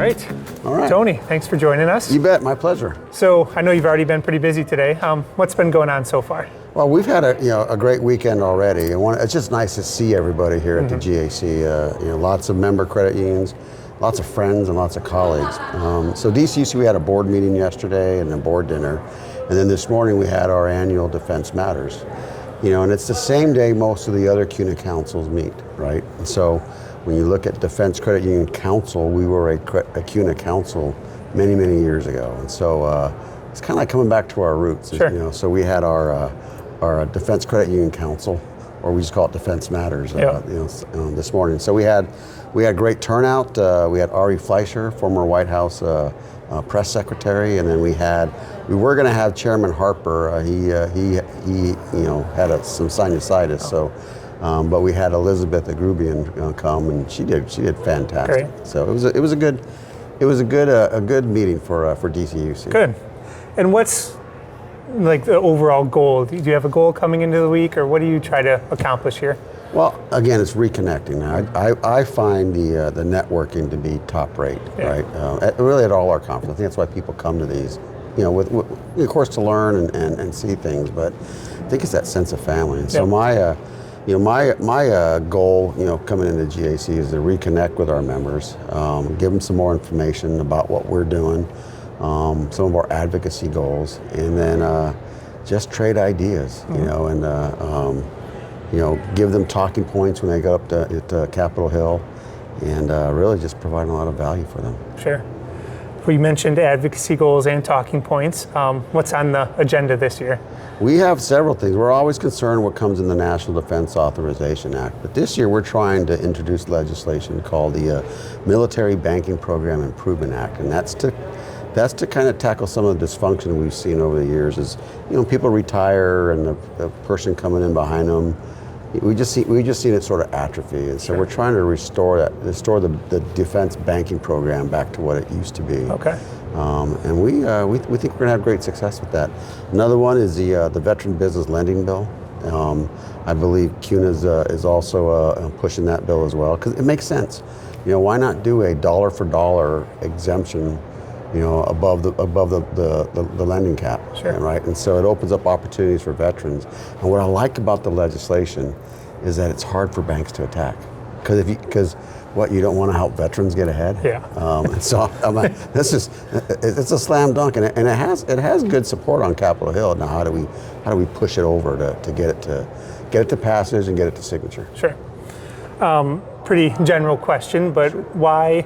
right. All right. Tony, thanks for joining us. You bet, my pleasure. So I know you've already been pretty busy today. What's been going on so far? Well, we've had a great weekend already. It's just nice to see everybody here at the GAC. Lots of member credit unions, lots of friends, and lots of colleagues. So DCUC, we had a board meeting yesterday and a board dinner, and then this morning we had our annual Defense Matters. And it's the same day most of the other CUNA councils meet, right? And so when you look at Defense Credit Union Council, we were a CUNA council many, many years ago. And so it's kind of like coming back to our roots. Sure. So we had our Defense Credit Union Council, or we just call it Defense Matters, this morning. So we had great turnout. We had Ari Fleischer, former White House press secretary, and then we were going to have Chairman Harper. He had some sinusitis, but we had Elizabeth Agrubian come, and she did fantastic. Great. So it was a good meeting for DCUC. Good. And what's like the overall goal? Do you have a goal coming into the week, or what do you try to accomplish here? Well, again, it's reconnecting. I find the networking to be top rate, right? Really at all our conferences. I think that's why people come to these, with of course to learn and see things, but I think it's that sense of family. And so my goal, coming into GAC is to reconnect with our members, give them some more information about what we're doing, some of our advocacy goals, and then just trade ideas, give them talking points when they go up to Capitol Hill, and really just providing a lot of value for them. Sure. We mentioned advocacy goals and talking points. What's on the agenda this year? We have several things. We're always concerned what comes in the National Defense Authorization Act, but this year we're trying to introduce legislation called the Military Banking Program Improvement Act, and that's to kind of tackle some of the dysfunction we've seen over the years. Is people retire and the person coming in behind them, we just seen it sort of atrophy, and so we're trying to restore the defense banking program back to what it used to be. Okay. And we think we're going to have great success with that. Another one is the Veteran Business Lending Bill. I believe CUNA is also pushing that bill as well, because it makes sense. Why not do a dollar for dollar exemption above the lending cap, right? And so it opens up opportunities for veterans. And what I like about the legislation is that it's hard for banks to attack, because you don't want to help veterans get ahead. Yeah. And so it's a slam dunk, and it has good support on Capitol Hill. Now how do we push it over to get it to passage and get it to signature? Sure. Pretty general question, but why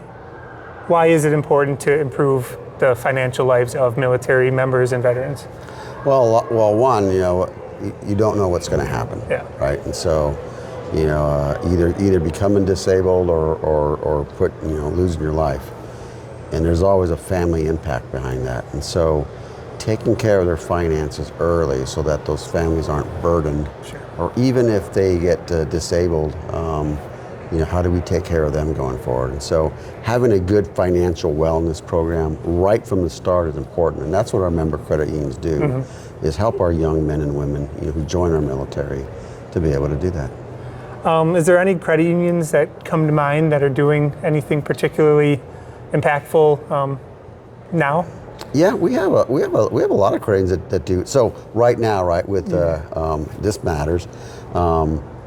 is it important to improve the financial lives of military members and veterans? Well, one, you don't know what's going to happen, right? And so, either becoming disabled or losing your life, and there's always a family impact behind that. And so, taking care of their finances early so that those families aren't burdened, or even if they get disabled. How do we take care of them going forward? And so having a good financial wellness program right from the start is important. And that's what our member credit unions do, is help our young men and women who join our military to be able to do that. Is there any credit unions that come to mind that are doing anything particularly impactful now? Yeah, we have a lot of credit unions that do. So right now, with this matters.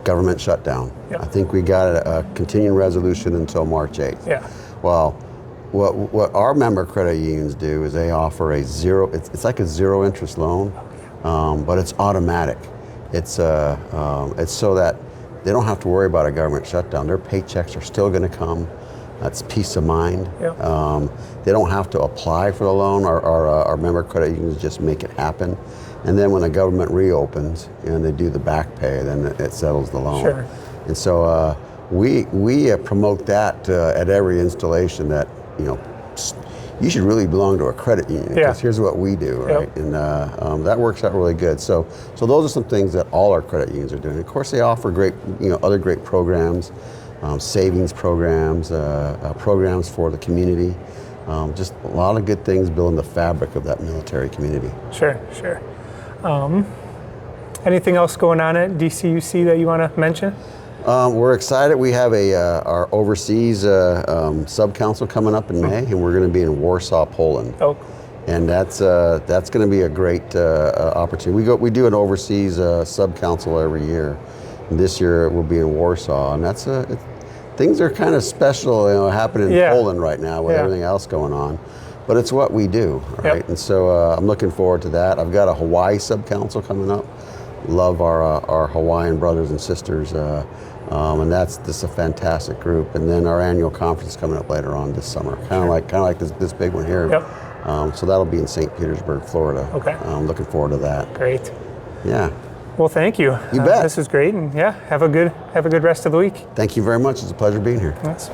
Government shutdown. I think we got a continuing resolution until March 8th. Yeah. Well, what our member credit unions do is they offer it's like a zero interest loan, but it's automatic. It's so that they don't have to worry about a government shutdown. Their paychecks are still going to come. That's peace of mind. They don't have to apply for the loan. Our member credit unions just make it happen. And then when the government reopens and they do the back pay, then it settles the loan. Sure. And so we promote that at every installation, that you should really belong to a credit union, because here's what we do, right? And that works out really good. So those are some things that all our credit unions are doing. Of course, they offer great other great programs, savings programs, programs for the community. Just a lot of good things building the fabric of that military community. Sure. Anything else going on at DCUC that you want to mention? We're excited. We have our overseas sub-council coming up in May, and we're going to be in Warsaw, Poland. Oh, And that's going to be a great opportunity. We do an overseas sub-council every year. And this year we'll be in Warsaw, and things are kind of special, happening in Poland right now with everything else going on. But it's what we do, right? Yep. And so I'm looking forward to that. I've got a Hawaii sub-council coming up. Love our Hawaiian brothers and sisters, and that's just a fantastic group. And then our annual conference coming up later on this summer, kind of like this big one here. Yep. So that'll be in St. Petersburg, Florida. Okay. I'm looking forward to that. Great. Yeah. Well, thank you. You bet. This was great, and have a good rest of the week. Thank you very much. It's a pleasure being here. Yes.